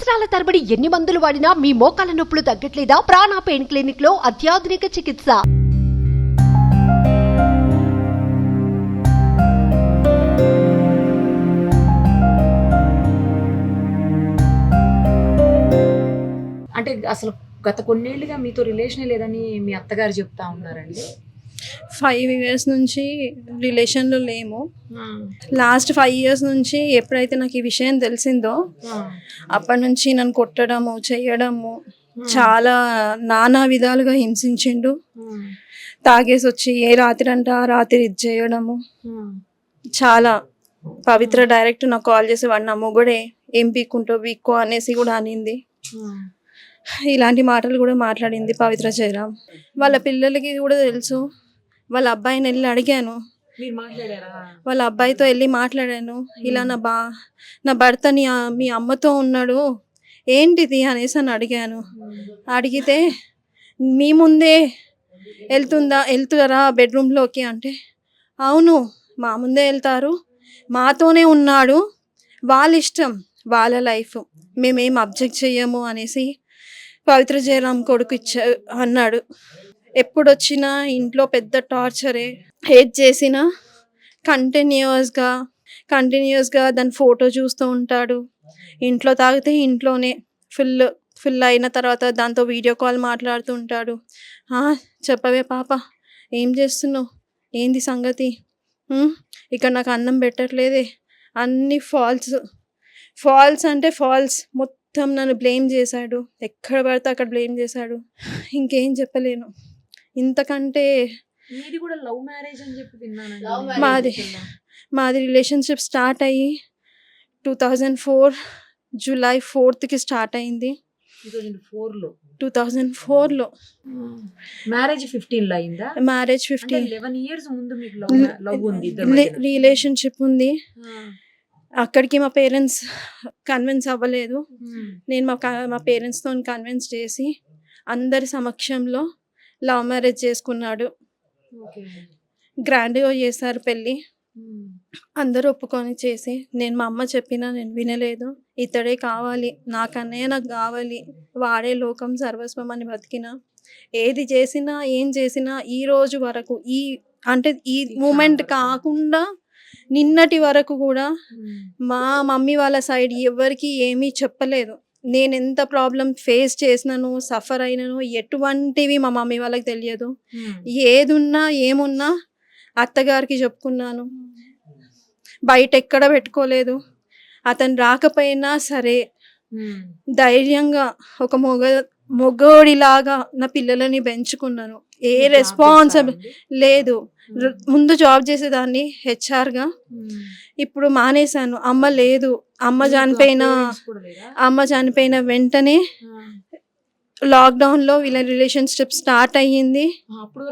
సంవత్సరాల తరబడి ఎన్ని మందులు వాడినా మీ మోకాల నొప్పులు తగ్గట్లేదా? ప్రాణ పెయిన్ క్లినిక్ లో అత్యాధునిక చికిత్స. అంటే అసలు గత కొన్నేళ్లుగా మీతో రిలేషన్ లేదని మీ అత్తగారు చెప్తా ఉన్నారండి. 5 years నుంచి రిలేషన్లో లేము. లాస్ట్ 5 years నుంచి ఎప్పుడైతే నాకు ఈ విషయం తెలిసిందో అప్పటి నుంచి నన్ను కొట్టడము చేయడము చాలా నానా విధాలుగా హింసించిండు. తాగేసి వచ్చి ఏ రాత్రి అంటే ఆ రాత్రి ఇది చేయడము చాలా. పవిత్ర డైరెక్ట్ నాకు కాల్ చేసి వాడు నా మొగుడే, ఏం పీక్కుంటో వీక్కో అనేసి కూడా అనింది. ఇలాంటి మాటలు కూడా మాట్లాడింది పవిత్ర జయరాం. వాళ్ళ పిల్లలకి కూడా తెలుసు. వాళ్ళ అబ్బాయిని వెళ్ళి అడిగాను, వాళ్ళ అబ్బాయితో వెళ్ళి మాట్లాడాను. ఇలా నా భర్త మీ అమ్మతో ఉన్నాడు ఏంటిది అనేసి అని అడిగాను. అడిగితే మీ ముందే వెళ్తారా బెడ్రూమ్లోకి అంటే, అవును మా ముందే వెళ్తారు, మాతోనే ఉన్నాడు, వాళ్ళ ఇష్టం వాళ్ళ లైఫ్, మేమేం అబ్జెక్ట్ చెయ్యము అనేసి పవిత్ర జయరాం కొడుకు అన్నాడు. ఎప్పుడు వచ్చినా ఇంట్లో పెద్ద టార్చరే. హేట్ చేసినా కంటిన్యూస్గా దాని ఫోటో చూస్తూ ఉంటాడు. ఇంట్లో తాగితే ఇంట్లోనే ఫుల్ అయిన తర్వాత దాంతో వీడియో కాల్ మాట్లాడుతూ ఉంటాడు. చెప్పవే పాప, ఏం చేస్తున్నావు, ఏంది సంగతి, ఇక్కడ నాకు అన్నం పెట్టట్లేదే, అన్నీ ఫాల్స్ అంటే ఫాల్స్. మొత్తం నన్ను బ్లేమ్ చేశాడు, ఎక్కడ పడితే అక్కడ బ్లేమ్ చేశాడు. ఇంకేం చెప్పలేను ఇంతకంటే. మీది కూడా లవ్ మ్యారేజ్ అని చెప్పి విన్నాను. మాది రిలేషన్షిప్ స్టార్ట్ అయ్యి 2004 July 4th స్టార్ట్ అయింది. 2004లో మ్యారేజ్ 15లో అయిందా? మ్యారేజ్ 11 years ముందు మీకు లవ్ ఉంది, రిలేషన్షిప్ ఉంది. అక్కడికి మా పేరెంట్స్ కన్విన్స్ అవ్వలేదు. నేను మా పేరెంట్స్తో కన్విన్స్ చేసి అందరి సమక్షంలో లవ్ మ్యారేజ్ చేసుకున్నాడు. గ్రాండ్గా చేశారు పెళ్ళి, అందరూ ఒప్పుకొని చేసి. నేను మా అమ్మ చెప్పినా నేను వినలేదు. ఇతడే కావాలి, నాకన్నయ్య నాకు కావాలి, వాడే లోకం సర్వస్వం అని బతికిన. ఏది చేసినా ఏం చేసినా ఈ రోజు వరకు ఈ మూమెంట్ కాకుండా నిన్నటి వరకు కూడా మా మమ్మీ వాళ్ళ సైడ్ ఎవరికి ఏమీ చెప్పలేదు. నేను ఎంత ప్రాబ్లం ఫేస్ చేసినాను, సఫర్ అయినాను, ఎటువంటివి మా మమ్మీ వాళ్ళకి తెలియదు. ఏదున్నా ఏమున్నా అత్తగారికి చెప్పుకున్నాను, బయట ఎక్కడ పెట్టుకోలేదు. అతను రాకపోయినా సరే ధైర్యంగా ఒక మొగోడిలాగా నా పిల్లలని పెంచుకున్నాను. ఏ రెస్పాన్సిబుల్ లేదు. ముందు జాబ్ చేసేదాన్ని హెచ్ఆర్గా, ఇప్పుడు మానేశాను. అమ్మ లేదు. అమ్మ చనిపోయిన వెంటనే లాక్డౌన్లో వీళ్ళ రిలేషన్షిప్ స్టార్ట్ అయ్యింది. అప్పటి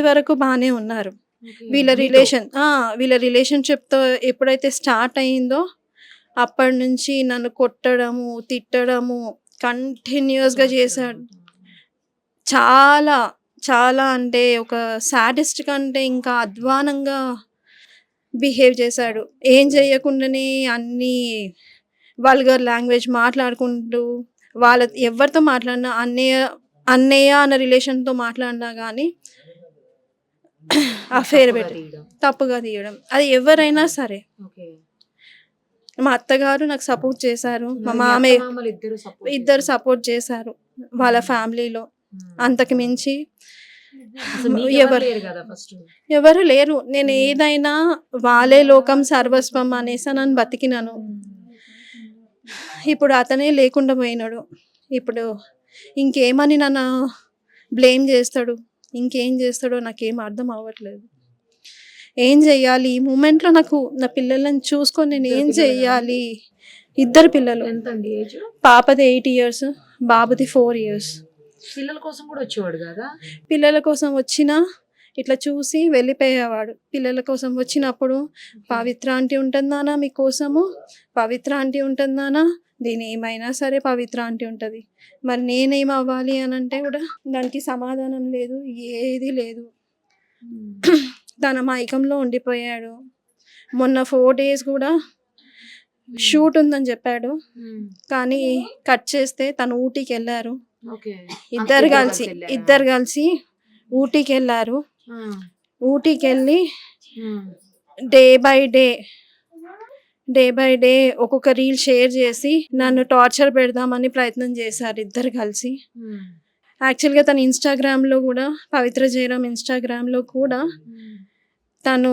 వరకు బాగానే ఉన్నారు. వీళ్ళ రిలేషన్షిప్తో ఎప్పుడైతే స్టార్ట్ అయ్యిందో అప్పటి నుంచి నన్ను కొట్టడము తిట్టడము కంటిన్యూస్గా చేశాడు. చాలా చాలా అంటే ఒక సాడిస్ట్ కంటే ఇంకా అధ్వానంగా బిహేవ్ చేశాడు. ఏం చేయకుండానే అన్నీ వల్గర్ లాంగ్వేజ్ మాట్లాడుకుంటూ ఎవరితో మాట్లాడినా అన్నయ్య అన్న రిలేషన్తో మాట్లాడినా కానీ అఫేర్ పెట్టి తప్పుగా తీయడం, అది ఎవరైనా సరే. మా అత్తగారు నాకు సపోర్ట్ చేశారు, మా మామయ్య ఇద్దరు సపోర్ట్ చేశారు వాళ్ళ ఫ్యామిలీలో. అంతకు మించి ఎవరు లేరు. నేను ఏదైనా వాళ్ళే లోకం సర్వస్వం అనేసి నన్ను బతికినాను. ఇప్పుడు అతనే లేకుండా పోయినాడు. ఇప్పుడు ఇంకేమని నన్ను బ్లేమ్ చేస్తాడు, ఇంకేం చేస్తాడో నాకేం అర్థం అవ్వట్లేదు. ఏం చెయ్యాలి ఈ మూమెంట్లో? నాకు నా పిల్లలను చూసుకొని నేను ఏం చెయ్యాలి? 2 పిల్లలు. పాపది 8 years, బాబుది 4 years. పిల్లల కోసం కూడా వచ్చేవాడు కదా? పిల్లల కోసం వచ్చినా ఇట్లా చూసి వెళ్ళిపోయేవాడు. పిల్లల కోసం వచ్చినప్పుడు పవిత్ర ఆంటీ ఉంటుందానా మీకోసము, పవిత్ర ఆంటీ ఉంటుందానా, దీని ఏమైనా సరే పవిత్ర ఆంటీ ఉంటుంది. మరి నేనేం అవ్వాలి అని అంటే కూడా దానికి సమాధానం లేదు, ఏది లేదు. తన మైకంలో ఉండిపోయాడు. మొన్న 4 days కూడా షూట్ ఉందని చెప్పాడు, కానీ కట్ చేస్తే తను ఊటీకి వెళ్ళారు. ఓకే. ఇద్దరు కలిసి ఊటీకి వెళ్ళారు. ఊటీకి వెళ్ళి డే బై డే ఒక్కొక్క రీల్ షేర్ చేసి నన్ను టార్చర్ పెడదామని ప్రయత్నం చేశారు ఇద్దరు కలిసి. యాక్చువల్గా తన ఇన్స్టాగ్రామ్లో కూడా, పవిత్ర జయరామ్ ఇన్స్టాగ్రామ్లో కూడా తను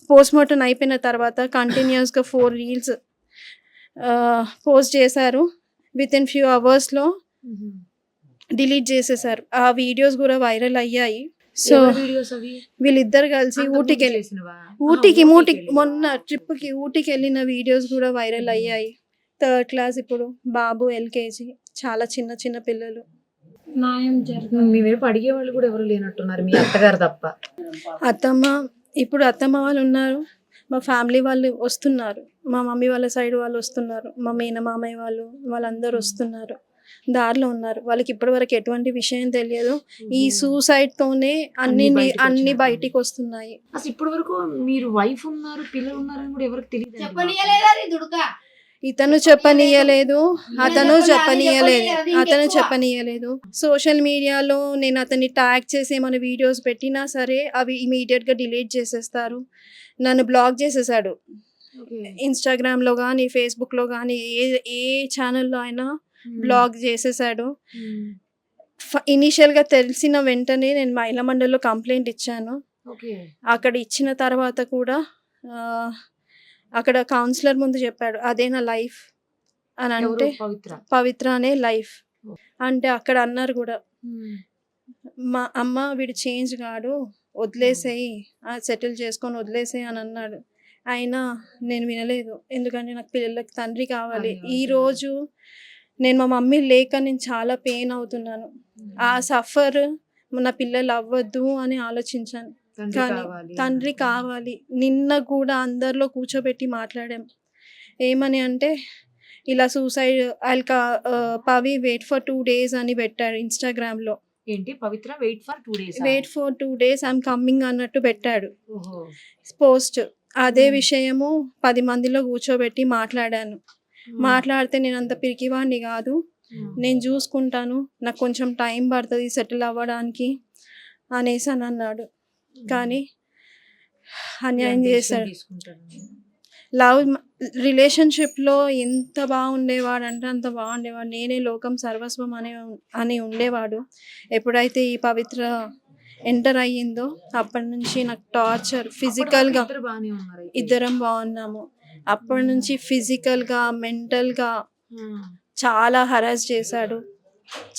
పోస్ట్మార్టం అయిపోయిన తర్వాత కంటిన్యూస్గా 4 రీల్స్ పోస్ట్ చేశారు. విత్ ఇన్ ఫ్యూ అవర్స్లో డిలీట్ చేసేసారు. ఆ వీడియోస్ కూడా వైరల్ అయ్యాయి. సో వీళ్ళిద్దరు కలిసి ఊటీకి మొన్న ట్రిప్కి ఊటీకి వెళ్ళిన వీడియోస్ కూడా వైరల్ అయ్యాయి. 3rd క్లాస్ ఇప్పుడు, బాబు LKG, చాలా చిన్న చిన్న పిల్లలు. న్యాయం జరిగింది. మీ వైపు అడిగే వాళ్ళు కూడా ఎవరు లేనట్టున్నారు, మీ అత్తగారు తప్ప. అత్తమ్మ వాళ్ళు ఉన్నారు, మా ఫ్యామిలీ వాళ్ళు వస్తున్నారు, మా మమ్మీ వాళ్ళ సైడ్ వాళ్ళు వస్తున్నారు, మా మామయ్య వాళ్ళందరూ వస్తున్నారు, దారిలో ఉన్నారు. వాళ్ళకి ఇప్పటివరకు ఎటువంటి విషయం తెలియదు. ఈ సూసైడ్ తోనే అన్ని బయటికి వస్తున్నాయి. అసలు ఇప్పటి వరకు మీరు వైఫ్ ఉన్నారు, పిల్లలు ఉన్నారని కూడా ఎవరికి తెలియదు. అతను చెప్పనీయలేదు. సోషల్ మీడియాలో నేను అతన్ని ట్యాగ్ చేసి ఏమైనా వీడియోస్ పెట్టినా సరే అవి ఇమీడియట్ గా డిలీట్ చేసేస్తారు. నన్ను బ్లాక్ చేసేసాడు. ఇన్స్టాగ్రామ్ లో కానీ, ఫేస్బుక్ లో కానీ, ఏ ఛానల్లో అయినా బ్లాక్ చేసేసాడు. ఇనీషియల్ గా తెలిసిన వెంటనే నేను మహిళా మండలిలో కంప్లైంట్ ఇచ్చాను. అక్కడ ఇచ్చిన తర్వాత కూడా అక్కడ కౌన్సిలర్ ముందు చెప్పాడు, అదే నా లైఫ్ అని. అంటే పవిత్ర అనే లైఫ్ అంటే అక్కడ అన్నారు కూడా, మా అమ్మ వీడు చేంజ్ కాడు, వదిలేసేయి, సెటిల్ చేసుకొని వదిలేసేయి అని అన్నాడు. అయినా నేను వినలేదు. ఎందుకంటే నాకు పిల్లలకి తండ్రి కావాలి. ఈరోజు నేను మా మమ్మీ లేక నేను చాలా పెయిన్ అవుతున్నాను. ఆ సఫర్ నా పిల్లలు అవ్వద్దు అని ఆలోచించాను. కానీ తండ్రి కావాలి. నిన్న కూడా అందరిలో కూర్చోబెట్టి మాట్లాడాం. ఏమని అంటే, ఇలా suicide Pavi wait for 2 days అని పెట్టాడు ఇన్స్టాగ్రామ్లో. ఏంటి Pavitra wait for 2 days I'm coming అన్నట్టు పెట్టాడు పోస్ట్. అదే విషయము 10 మందిలో కూర్చోబెట్టి మాట్లాడాను. మాట్లాడితే నేను అంత పిరికివాడిని కాదు, నేను చూసుకుంటాను, నాకు కొంచెం టైం పడుతుంది సెటిల్ అవ్వడానికి అనేసి అని అన్నాడు. కానీ అన్యాయం చేశాడు. రిలేషన్షిప్లో ఎంత బాగుండేవాడు అంటే అంత బాగుండేవాడు. నేనే లోకం సర్వస్వం అని ఉండేవాడు. ఎప్పుడైతే ఈ పవిత్ర ఎంటర్ అయ్యిందో అప్పటి నుంచి నాకు టార్చర్, ఫిజికల్గా ఇద్దరం బాగున్నాము. అప్పటి నుంచి ఫిజికల్గా, మెంటల్గా చాలా హరాస్ చేశాడు.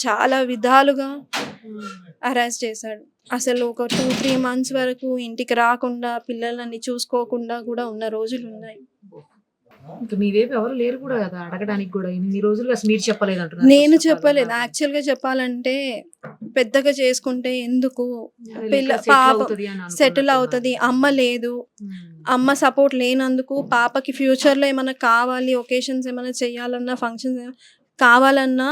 చాలా విధాలుగా హరాస్ చేశాడు. అసలు ఒక 2-3 months వరకు ఇంటికి రాకుండా, పిల్లలని చూసుకోకుండా కూడా ఉన్న రోజులు ఉన్నాయి. ఇంకా మీ వైపు ఎవరు లేరు కూడా కదా అడగడానికి కూడా. ఇన్ని రోజులు అసలు మీరు చెప్పలేదు అంటున్నారు. నేను చెప్పలేదు. యాక్చువల్గా చెప్పాలంటే పెద్దగా చేసుకుంటే ఎందుకు, పాప సెటిల్ అవుతుంది, అమ్మ లేదు, అమ్మ సపోర్ట్ లేనందుకు పాపకి ఫ్యూచర్లో ఏమైనా కావాలి, ఒకేషన్స్ ఏమైనా చేయాలన్నా, ఫంక్షన్స్ కావాలన్నా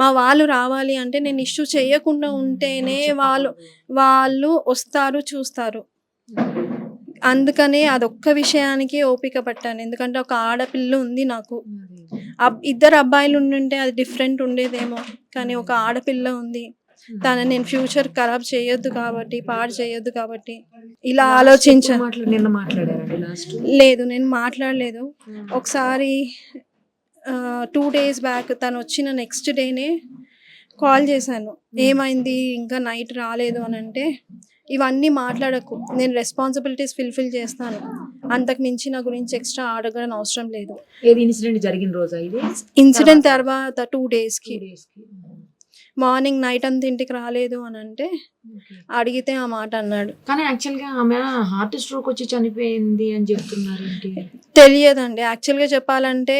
మా వాళ్ళు రావాలి అంటే నేను ఇష్యూ చేయకుండా ఉంటేనే వాళ్ళు వస్తారు, చూస్తారు. అందుకనే అదొక్క విషయానికి ఓపిక పట్టాను. ఎందుకంటే ఒక ఆడపిల్ల ఉంది నాకు. 2 అబ్బాయిలు ఉండుంటే అది డిఫరెంట్ ఉండేదేమో, కానీ ఒక ఆడపిల్ల ఉంది. తనని నేను ఫ్యూచర్ ఖరాబ్ చేయొద్దు కాబట్టి, పాడు చేయొద్దు కాబట్టి ఇలా ఆలోచించాను. లేదు, నేను మాట్లాడలేదు. ఒకసారి 2 days బ్యాక్ తను వచ్చిన నెక్స్ట్ డేనే కాల్ చేశాను. ఏమైంది ఇంకా నైట్ రాలేదు అని అంటే, ఇవన్నీ మాట్లాడకు, నేను రెస్పాన్సిబిలిటీస్ ఫుల్ఫిల్ చేస్తాను, అంతకు మించి నా గురించి ఎక్స్ట్రా అడగడం అవసరం లేదు. ఇన్సిడెంట్ జరిగిన రోజు ఇన్సిడెంట్ తర్వాత 2 daysకి మార్నింగ్ నైట్ అంతా ఇంటికి రాలేదు అని అంటే అడిగితే ఆ మాట అన్నాడు. కానీ యాక్చువల్గా ఆమె హార్ట్ స్ట్రోక్ వచ్చి చనిపోయింది అని చెప్తున్నారు. తెలియదండి. యాక్చువల్గా చెప్పాలంటే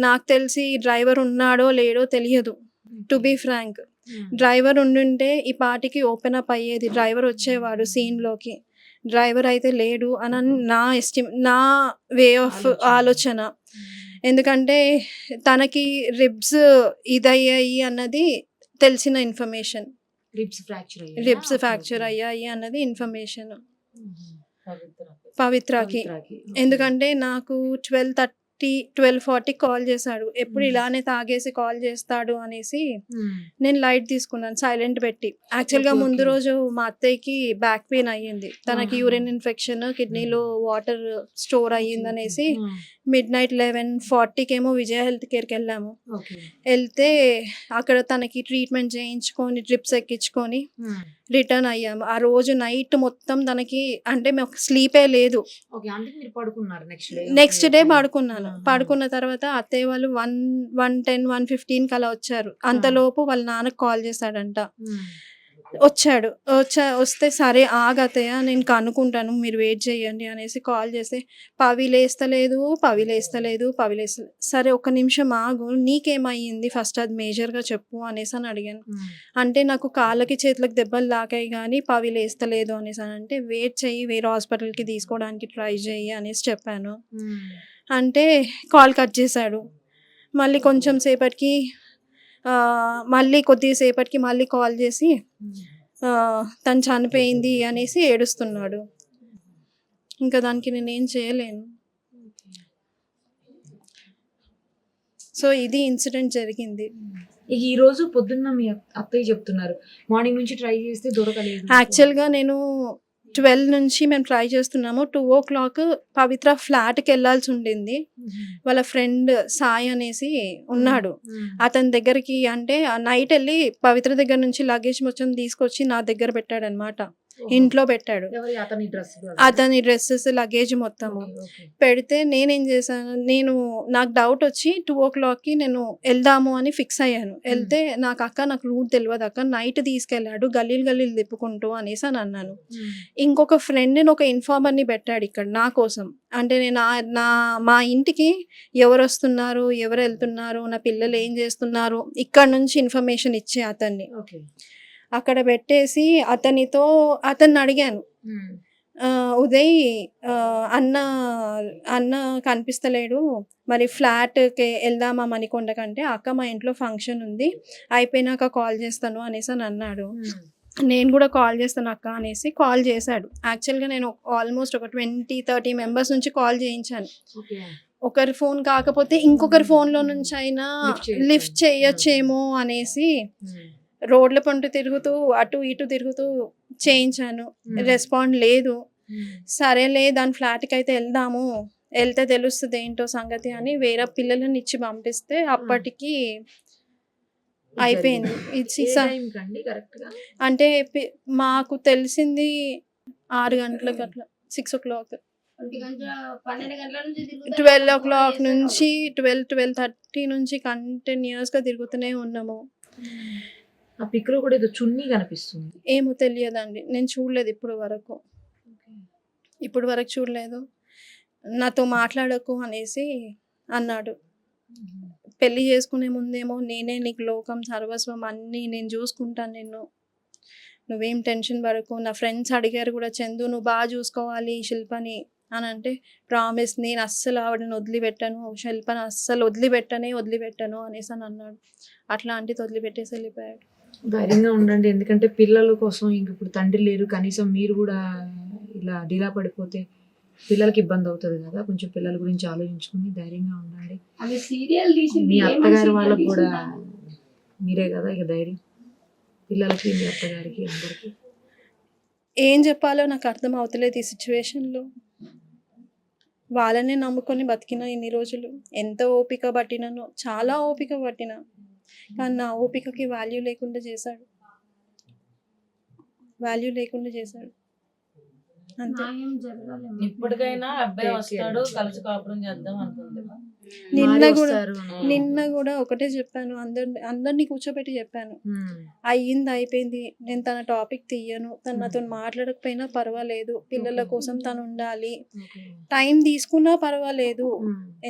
నాకు తెలిసి డ్రైవర్ ఉన్నాడో లేడో తెలియదు. టు బీ ఫ్రాంక్, డ్రైవర్ ఉండుంటే ఈ పాటికి ఓపెన్ అప్ అయ్యేది, డ్రైవర్ వచ్చేవాడు సీన్లోకి. డ్రైవర్ అయితే లేడు అని నా వే ఆఫ్ ఆలోచన. ఎందుకంటే తనకి రిబ్స్ ఇదయ్యాయి అన్నది తెలిసిన ఇన్ఫర్మేషన్, రిబ్స్ ఫ్రాక్చర్ అయ్యాయి అన్నది ఇన్ఫర్మేషన్ పవిత్రకి. ఎందుకంటే నాకు 12:30 12:40 కాల్ చేశాడు. ఎప్పుడు ఇలానే తాగేసి కాల్ చేస్తాడు అనేసి నేను లైట్ తీసుకున్నాను సైలెంట్ పెట్టి. యాక్చువల్‌గా ఓకే, ముందు ఓకే. రోజు మా అత్తయ్యకి బ్యాక్ పెయిన్ అయ్యింది. తనకి ఆహా. యూరిన్ ఇన్ఫెక్షన్, కిడ్నీలో వాటర్ స్టోర్ అయ్యిందనేసి ఆ, మిడ్‌నైట్ 11:40కేమో విజయ హెల్త్ కేర్‌కెళ్ళాము. ఓకే. వెళ్తే అక్కడ తనకి ట్రీట్మెంట్ చేయించుకొని, డ్రిప్స్ ఎక్కించుకొని ఉమ్, రిటర్న్ అయ్యాము. ఆ రోజు నైట్ మొత్తం తనకి అంటే మాకు స్లీపే లేదు. ఓకే, అందుకే మీరు పడుకున్నారు next day. Next okay, day okay. పడుకున్నాను. ఆహా. పడుకున్న తర్వాత అత్తయ్య వాళ్ళు 1:10, 1:15కి అలా వచ్చారు. అంతలోపు వాళ్ళ నాన్నకి కాల్ చేశాడంట. ఉమ్, వచ్చాడు. వస్తే సరే ఆగు అత్తయ్య నేను కనుక్కుంటాను మీరు వెయిట్ చేయండి అనేసి కాల్ చేస్తే పవి లేస్తలేదు. సరే ఒక్క నిమిషం ఆగు నీకేమయ్యింది ఫస్ట్ అది మేజర్‌గా చెప్పు అనేసని అడిగాను. ఉమ్, అంటే నాకు కాళ్ళకి, చేతులకు దెబ్బలు తాకాయి గానీ పవి లేస్తలేదు అనేసనంటే వెయిట్ చెయ్యి వేరే హాస్పిటల్‌కి తీసుకోవడానికి ట్రై చెయ్యి అనేసి చెప్పాను. ఉమ్, అంటే కాల్ కట్ చేశాడు. మళ్ళీ కొంచెం సేపటికి మళ్ళీ కొద్దిగా సేపటికి మళ్ళీ కాల్ చేసి ఉమ్. తను చనిపోయింది అనేసి ఏడుస్తున్నాడు. ఇంకా దానికి నేనేం చేయలేను. సో ఇది ఇన్సిడెంట్ జరిగింది. ఇక ఈ రోజు పొద్దున్న మీ అత్తయ్య చెప్తున్నారు మార్నింగ్ నుంచి ట్రై చేస్తే దొరకలేదు. యాక్చువల్‌గా నేను 12 నుంచి మేము ట్రై చేస్తున్నాము. 2:00 పవిత్ర ఫ్లాట్‌కి వెళ్ళాల్సి ఉండింది. ఉహు. వాళ్ళ ఫ్రెండ్ సాయి అనేసి ఉన్నాడు. ఉమ్, అతని దగ్గరికి అంటే నైట్ వెళ్ళి పవిత్ర దగ్గర నుంచి లగేజ్ మొత్తం తీసుకొచ్చి నా దగ్గర పెట్టాడనమాట. ఓహో. ఇంట్లో పెట్టాడు. ఎవరి అతని డ్రెస్ అతని డ్రెస్సెస్ లగేజ్ మొత్తము పెడితే నేనేం చేశాను, నాకు డౌట్ వచ్చి 2:00కి నేను వెళ్దాము అని ఫిక్స్ అయ్యాను. వెళ్తే నాకు రూట్ తెలియదు అక్క, నైట్ తీసుకెళ్ళాడు గల్లీలు తిప్పుకుంటూ అనేసి అని అన్నాను. ఇంకొక ఫ్రెండ్ని ఒక ఇన్ఫార్మర్ని పెట్టాడు ఇక్కడ నా కోసం. అంటే నేను మా ఇంటికి ఎవరు వస్తున్నారు, ఎవరు వెళ్తున్నారు, నా పిల్లలు ఏం చేస్తున్నారు ఇక్కడ నుంచి ఇన్ఫర్మేషన్ ఇచ్చే అతన్ని ఓకే. అక్కడ పెట్టేసి అతన్ని అడిగాను, ఉదయ్ అన్న కనిపిస్తలేడు మరి ఫ్లాట్కి వెళ్దామా మణికొండ కంటే అక్క మా ఇంట్లో ఫంక్షన్ ఉంది అయిపోయినాక కాల్ చేస్తాను అనేసి అని అన్నాడు. నేను కూడా కాల్ చేస్తాను అక్క అనేసి కాల్ చేశాడు. యాక్చువల్గా నేను ఆల్మోస్ట్ ఒక 20-30 మెంబర్స్ నుంచి కాల్ చేయించాను. ఒకరి ఫోన్ కాకపోతే ఇంకొకరి ఫోన్లో నుంచి అయినా లిఫ్ట్ చేయొచ్చేమో అనేసి రోడ్ల పంట తిరుగుతూ అటు ఇటు తిరుగుతూ చేయించాను. రెస్పాండ్ లేదు. సరేలే దాని ఫ్లాట్కి అయితే వెళ్తే తెలుస్తుంది ఏంటో సంగతి అని వేరే పిల్లలని ఇచ్చి పంపిస్తే అప్పటికి అయిపోయింది. అంటే మాకు తెలిసింది 6 గంటలకు అట్లా 6 o'clock 12 o'clock నుంచి 12-12:30 నుంచి కంటిన్యూస్గా తిరుగుతూనే ఉన్నాము. ఆ పిక్ లో కూడా ఏదో చున్నీ కనిపిస్తుంది. ఏమో తెలియదండి, నేను చూడలేదు ఇప్పుడు వరకు చూడలేదు. నాతో మాట్లాడకు అనేసి అన్నాడు. పెళ్లి చేసుకునే ముందేమో నేనే నీకు లోకం సర్వస్వం అన్నీ నేను చూసుకుంటాను, నువ్వేం టెన్షన్ పడకు. నా ఫ్రెండ్స్ అడిగారు కూడా చందు నువ్వు బాగా చూసుకోవాలి శిల్పని అని అంటే ప్రామిస్ నేను అస్సలు ఆవిడని వదిలిపెట్టాను, శిల్పని అస్సలు వదిలిపెట్టాను అనేసి అని అన్నాడు. అట్లాంటిది వదిలిపెట్టేసి వెళ్ళిపోయాడు. ధైర్యంగా ఉండండి, ఎందుకంటే పిల్లల కోసం ఇంక ఇప్పుడు తండ్రి లేరు, కనీసం మీరు కూడా ఇలా డీలా పడిపోతే పిల్లలకి ఇబ్బంది అవుతుంది కదా. కొంచెం పిల్లల గురించి ఆలోచించుకుని ధైర్యంగా ఉండండి. మీ అత్తగారి వాళ్ళకి కూడా మీరే కదా ఇక ధైర్యం, పిల్లలకి మీ అత్తగారికి అందరికి. ఏం చెప్పాలో నాకు అర్థం అవుతలేదు ఈ సిచ్యువేషన్లో. వాళ్ళనే నమ్ముకొని బతికిన ఇన్ని రోజులు ఎంత ఓపిక పట్టినానో, చాలా ఓపిక పట్టిన, కానీ నా ఓపికకి వాల్యూ లేకుండా చేశాడు అంతే. ఇప్పటికైనా అబ్బాయి వస్తాడు, కలిసి కాపురం చేద్దాం అనుకుంటున్నా. నిన్న కూడా ఒకటే చెప్పాను, అందరినీ కూర్చోబెట్టి చెప్పాను, అయిపోయింది, నేను తన టాపిక్ తీయను, తను నాతో మాట్లాడకపోయినా పర్వాలేదు, పిల్లల కోసం తను ఉండాలి, టైం తీసుకున్నా పర్వాలేదు,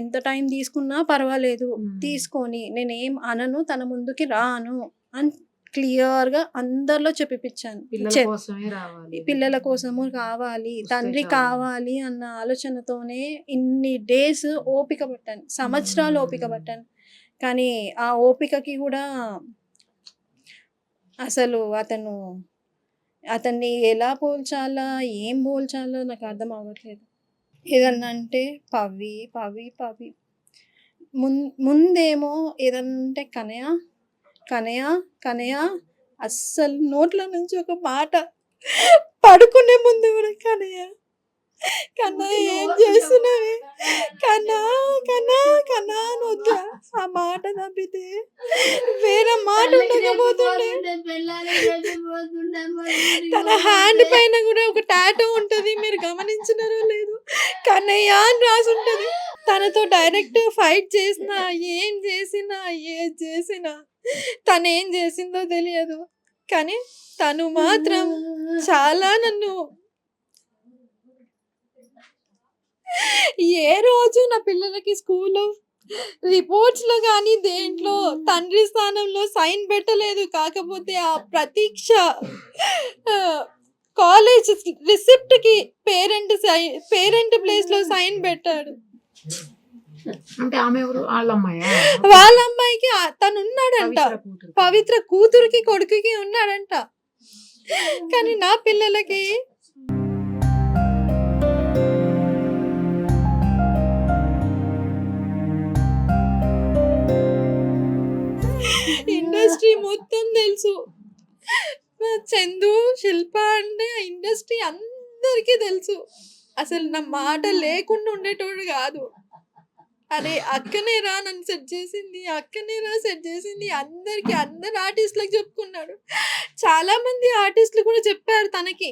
ఎంత టైం తీసుకున్నా పర్వాలేదు, తీసుకొని నేనేం అనను, తన ముందుకి రాను అని క్లియర్గా అందరిలో చెప్పిపించాను. పిల్లల కోసము కావాలి, తండ్రి కావాలి అన్న ఆలోచనతోనే ఇన్ని డేస్ ఓపిక పట్టాను, సంవత్సరాలు ఓపిక పట్టాను. కానీ ఆ ఓపికకి కూడా అసలు అతన్ని ఎలా పోల్చాలా, ఏం పోల్చాలో నాకు అర్థం అవ్వట్లేదు. ఏదన్నా అంటే పవి ముందేమో ఏదన్నా ఉంటే కనయ కనయ కనయ అస్సలు నోట్ల నుంచి ఒక మాట పడుకునే ముందు కూడా కనయ కన్నా ఏం చేస్తున్నావే కన్నా కన్నా కన్నా అని వద్దా ఆ మాట తప్పితే వేరే మాట ఉండకపోతుండే. తన హ్యాండ్ పైన కూడా ఒక టాటూ ఉంటది, మీరు గమనించినారో లేదు, కన్నయ్య అని రాసి ఉంటది. తనతో డైరెక్ట్ ఫైట్ చేసినా ఏం చేసినా ఏది చేసినా తను ఏం చేసిందో తెలియదు, కానీ తను మాత్రం చాలా నన్ను ఏ రోజు నా పిల్లలకి స్కూల్లో రిపోర్ట్స్ లో కానీ దేంట్లో తండ్రి స్థానంలో సైన్ పెట్టలేదు. కాకపోతే ఆ ప్రతీక్ష కాలేజ్ రిసిప్ట్ కి పేరెంట్ ప్లేస్ లో సైన్ పెట్టాడు. అంటే ఆమె ఎవరు? వాళ్ళ అమ్మాయా? వాళ్ళ అమ్మాయికి తను ఉన్నాడంట, పవిత్ర కూతురు. పవిత్ర కూతురికి కొడుకుకి ఉన్నాడంట. కానీ నా పిల్లలకి ఇండస్ట్రీ మొత్తం తెలుసు. చందు, శిల్ప అంటే ఆ ఇండస్ట్రీ అందరికీ తెలుసు. అసలు నా మాట లేకుండా ఉండేటోడు కాదు. అరే అక్కనే రా నన్ను సెట్ చేసింది, అక్కనే రా సెట్ చేసింది, అందరికి అందరు ఆర్టిస్టులకు చెప్పుకున్నాడు. చాలా మంది ఆర్టిస్టులు కూడా చెప్పారు తనకి,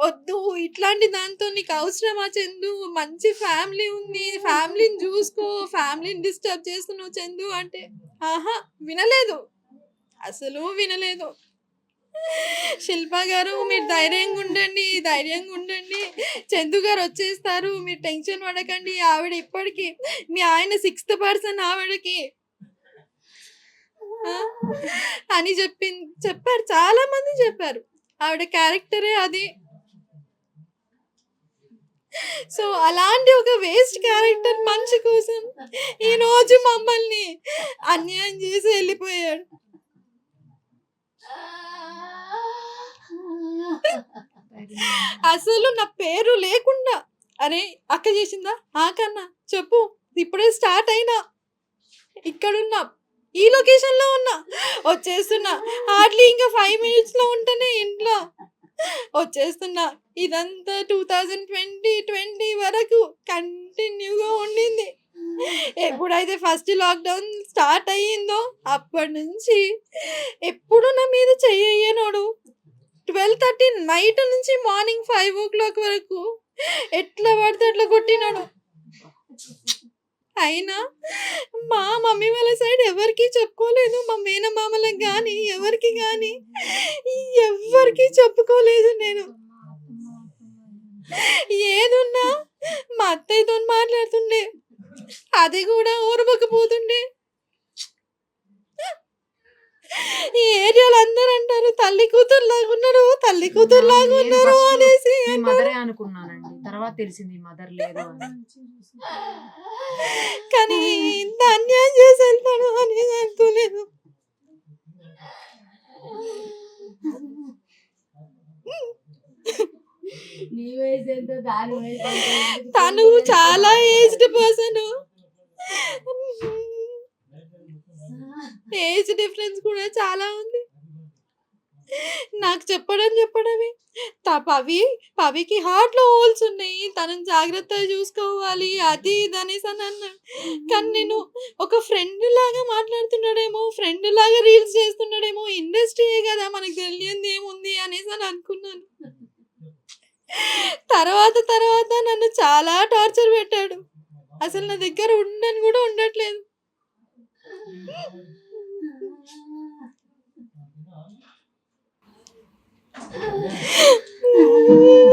వద్దు ఇట్లాంటి దాంతో నీకు అవసరమా చందు, మంచి ఫ్యామిలీ ఉంది, ఫ్యామిలీని చూసుకో, ఫ్యామిలీని డిస్టర్బ్ చేస్తున్నావు చందు అంటే ఆహా వినలేదు, అసలు వినలేదు. శిల్ప గారు మీరు ధైర్యంగా ఉండండి, చందు గారు వచ్చేస్తారు, మీరు టెన్షన్ పడకండి, ఆవిడ ఇప్పటికి మీ ఆయన 6th పర్సన్ ఆవిడకి అని చెప్పారు. చాలా మంది చెప్పారు ఆవిడ క్యారెక్టరే అది. సో అలాంటి ఒక వేస్ట్ క్యారెక్టర్ మనిషి కోసం ఈ రోజు మమ్మల్ని అన్యాయం చేసి వెళ్ళిపోయాడు. అసలు నా పేరు లేకుండా అరే అక్క చేసిందా, ఆ కన్నా చెప్పు, ఇప్పుడే స్టార్ట్ అయినా, ఇక్కడున్నా, ఈ లొకేషన్ లో ఉన్నా, వచ్చేస్తున్నా, హార్డ్లీ ఇంకా 5 minutes లో ఉంటేనే ఇంట్లో వచ్చేస్తున్నా. ఇదంతా 2020 వరకు కంటిన్యూగా ఉండింది. ఎప్పుడైతే ఫస్ట్ లాక్డౌన్ స్టార్ట్ అయ్యిందో అప్పటి నుంచి ఎప్పుడు నా మీద చెయ్యనోడు. 12:30 నైట్ నుంచి మార్నింగ్ 5 o'clock వరకు ఎట్లా పడితే అట్లా కొట్టినాడు. అయినా మా మమ్మీ వాళ్ళ సైడ్ ఎవరికి చెప్పుకోలేదు, మా మేనమామలకు కానీ ఎవరికి చెప్పుకోలేదు. నేను ఏదున్నా మా అత్తయ్యతో మాట్లాడుతుండే, అది కూడా ఊరబకపోతుండే. ఈ ఏరియాలో అందరూ అంటారు తల్లి కూతురు లాగున్నారు అనేసి. మదరే అనుకున్నానండి, తర్వాత తెలిసింది మదర్ లేదు అని. కానీ ఇంత అన్యాయం చేసి వెళ్తాడు అనేది అనుకోలేదు. తను చాలా ఏజ్డ్ పర్సన్, ఏజ్ డిఫరెన్స్ కూడా చాలా ఉంది. నాకు చెప్పడమే పవికి హార్ట్ లో హోల్స్ ఉన్నాయి, తనని జాగ్రత్తగా చూసుకోవాలి, అది ఇది అనేసి అని అన్నాడు. కానీ నేను ఒక ఫ్రెండ్ లాగా మాట్లాడుతున్నాడేమో, ఫ్రెండ్ లాగా రీల్స్ చేస్తున్నాడేమో, ఇండస్ట్రీయే కదా మనకు తెలియంది ఏముంది అనేసి అని అనుకున్నాను. తర్వాత నన్ను చాలా టార్చర్ పెట్టాడు. అసలు నా దగ్గర ఉండని కూడా ఉండట్లేదు.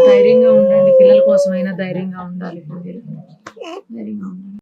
ధైర్యంగా ఉండండి, పిల్లల కోసమైనా ధైర్యంగా ఉండాలి. ఇప్పుడు మీరు ధైర్యంగా ఉండండి.